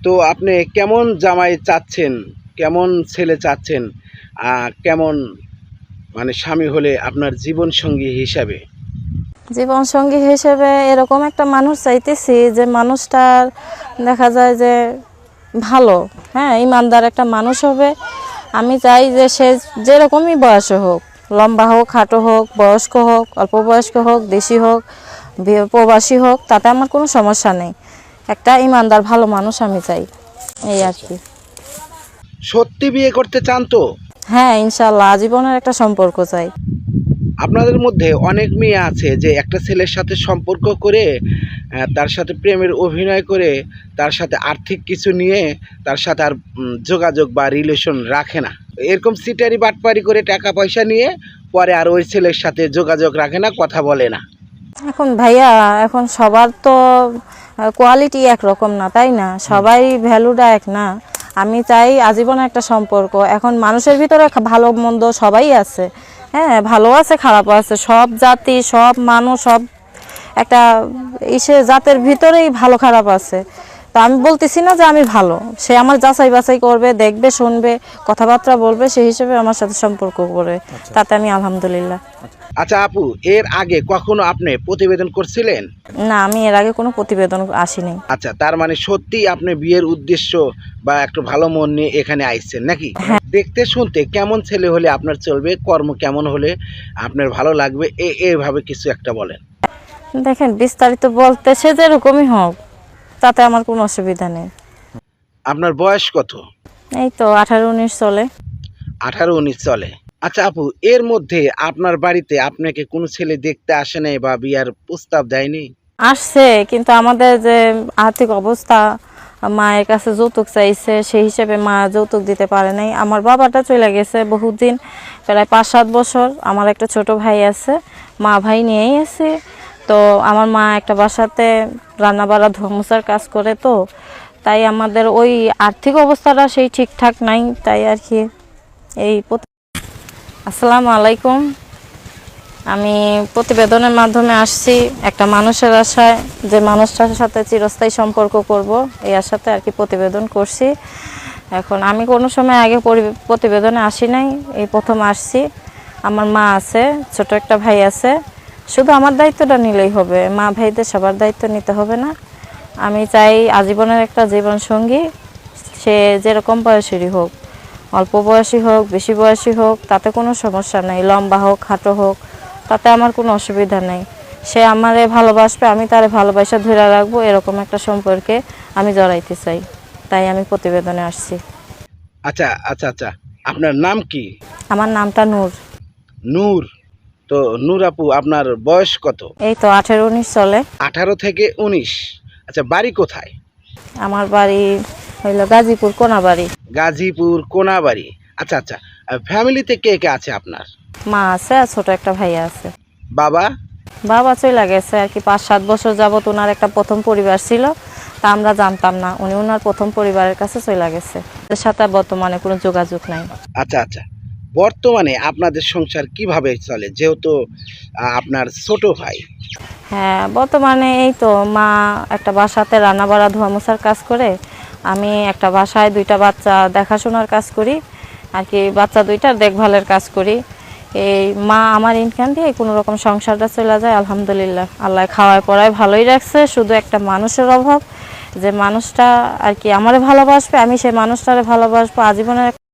তো আপনি কেমন জামাই চাচ্ছেন, কেমন ছেলে চাচ্ছেন, কেমন মানে স্বামী হলে আপনার জীবন সঙ্গী হিসাবে? জীবন সঙ্গী হিসেবে এরকম একটা মানুষ চাইতেছি যে মানুষটার দেখা যায় যে ভালো, হ্যাঁ, ইমানদার একটা মানুষ হবে। আমি চাই যে সে যেরকমই বয়সে হোক, লম্বা হোক, খাটো হোক, বয়স্ক হোক, অল্প বয়স্ক হোক, দেশি হোক, প্রবাসী হোক, তাতে আমার কোনো সমস্যা নেই। একটা ইমানদার ভালো মানুষ আমি চাই, এই আর কি। সত্যি বিয়ে করতে চান তো? হ্যাঁ, ইনশাল্লাহ আজীবনের একটা সম্পর্ক চাই। আপনাদের মধ্যে অনেক মেয়ে আছে যে একটা ছেলের সাথে সম্পর্ক করে তার সাথে প্রেমের অভিনয় করে তার সাথে আর্থিক কিছু নিয়ে তার সাথে আর যোগাযোগ বা রিলেশন রাখে না। এরকম সিটারি বাটপারি করে টাকা পয়সা নিয়ে পরে আর ওই ছেলের সাথে যোগাযোগ রাখে না, কথা বলে না। এখন ভাইয়া, এখন সবার তো কোয়ালিটি একরকম না, তাই না? সবাই ভ্যালুটা এক না। আমি চাই আজীবন একটা সম্পর্ক। এখন মানুষের ভিতরে ভালো মন্দ সবাই আছে, হ্যাঁ, ভালো আছে খারাপও আছে। সব জাতি, সব মানুষ, সব একটা জাতের ভিতরেই ভালো খারাপ আছে। তো আমি বলতেছি না যে আমি ভালো, সে আমার যাচাই বাছাই করবে, দেখবে, শুনবে, কথাবার্তা বলবে, সেই হিসেবে আমার সাথে সম্পর্ক করে, তাতে আমি আলহামদুলিল্লাহ। আচ্ছা আপু, এর আগে কখনো আপনি প্রতিবেদন করছিলেন? না, আমি এর আগে কোনো প্রতিবেদন আসিনি। আচ্ছা, তার মানে সত্যি আপনি বিয়ের উদ্দেশ্য বা একটু ভালো মন নিয়ে এখানে আইছেন নাকি? দেখতে শুনতে কেমন ছেলে হলে আপনার চলবে, কর্ম কেমন হলে আপনার ভালো লাগবে, এভাবে কিছু একটা বলেন। দেখেন, বিস্তারিত বলতে সে যেরকমই হোক, তাতে আমার কোনো অসুবিধা নেই। আপনার বয়স কত? এই তো 18-19 চলে। 18-19 চলে। আচ্ছা আপু, এর মধ্যে আপনার বাড়িতে আপনাকে কোনো ছেলে দেখতে আসে নাই বা বিয়ার প্রস্তাব দেয়নি? আসছে, কিন্তু আমাদের যে আর্থিক অবস্থা, মায়ের কাছে যৌতুক চাইছে, সেই হিসেবে মা যৌতুক দিতে পারে নাই। আমার বাবাটা চলে গেছে বহুদিন, প্রায় 5-7 বছর। আমার একটা ছোট ভাই আছে, মা ভাই নিয়েই আছে। তো আমার মা একটা বাসাতে রান্না বাড়া ধোয়া মোছার কাজ করে, তো তাই আমাদের ওই আর্থিক অবস্থাটা সেই ঠিকঠাক নাই, তাই আর কি। এই আসসালামু আলাইকুম। আমি প্রতিবেদনের মাধ্যমে আসছি একটা মানুষের আশায়, যে মানুষটার সাথে চিরস্থায়ী সম্পর্ক করব, এই আশাতে আর কি প্রতিবেদন করছি। এখন আমি কোনো সময় আগে প্রতিবেদনে আসি নাই, এই প্রথম আসছি। আমার মা আছে, ছোট একটা ভাই আছে, শুধু আমার দায়িত্বটা নিলেই হবে, মা ভাইদের সবার দায়িত্ব নিতে হবে না। আমি চাই আজীবনের একটা জীবন সঙ্গী, সে যেরকম বয়সেরই হোক, অল্প বয়সী হোক, বেশি বয়সী হোক, তাতে কোনো সমস্যা নেই। লম্বা হোক, খাটো হোক, তাতে আমার কোনো অসুবিধা নেই। সে আমারে ভালোবাসবে, আমি তারে ভালোবাসা ধরে রাখবো, এরকম একটা সম্পর্কে আমি জড়াইতে চাই, তাই আমি প্রতিবেদনে আসছি। আচ্ছা আচ্ছা আচ্ছা, আপনার নাম কি? আমার নামটা নূর। নূর। তো নূর আপু, আপনার বয়স কত? এই তো 18-19 চলে। 18 থেকে 19। আচ্ছা, বাড়ি কোথায়? আমার বাড়ি হইল গাজীপুর কোনাবাড়ি। গাজীপুর কোনাবাড়ি। আচ্ছা আচ্ছা, ফ্যামিলিতে কে কে আছে আপনার? মা আছে আর ছোট একটা ভাইয়া আছে। বাবা? বাবা চলে গেছে আর কি 5-7 বছর যাবত। ওনার একটা প্রথম পরিবার ছিল, তা আমরা জানতাম না, উনি ওনার প্রথম পরিবারের কাছে চলে গেছে। ওদের সাথে বর্তমানে কোনো যোগাযোগ নাই। আচ্ছা আচ্ছা, বর্তমানে আপনাদের সংসার কিভাবে চলে, যেহেতু আপনার ছোট ভাই? হ্যাঁ, বর্তমানে এই তো মা একটা বাসাতে রান্না বাড়া ধোয়া মোছার কাজ করে, আমি একটা বাসায় 2টা বাচ্চা দেখাশোনার কাজ করি আর কি, বাচ্চা 2টার দেখভালের কাজ করি। এই মা আমার ইনকাম দিয়ে কোনো রকম সংসারটা চলে যায়, আলহামদুলিল্লাহ। আল্লাহ খাওয়ায় পড়ায় ভালোই রাখছে, শুধু একটা মানুষের অভাব, যে মানুষটা আর কি আমারে ভালোবাসবে, আমি সেই মানুষটারে ভালোবাসবো, আজীবনের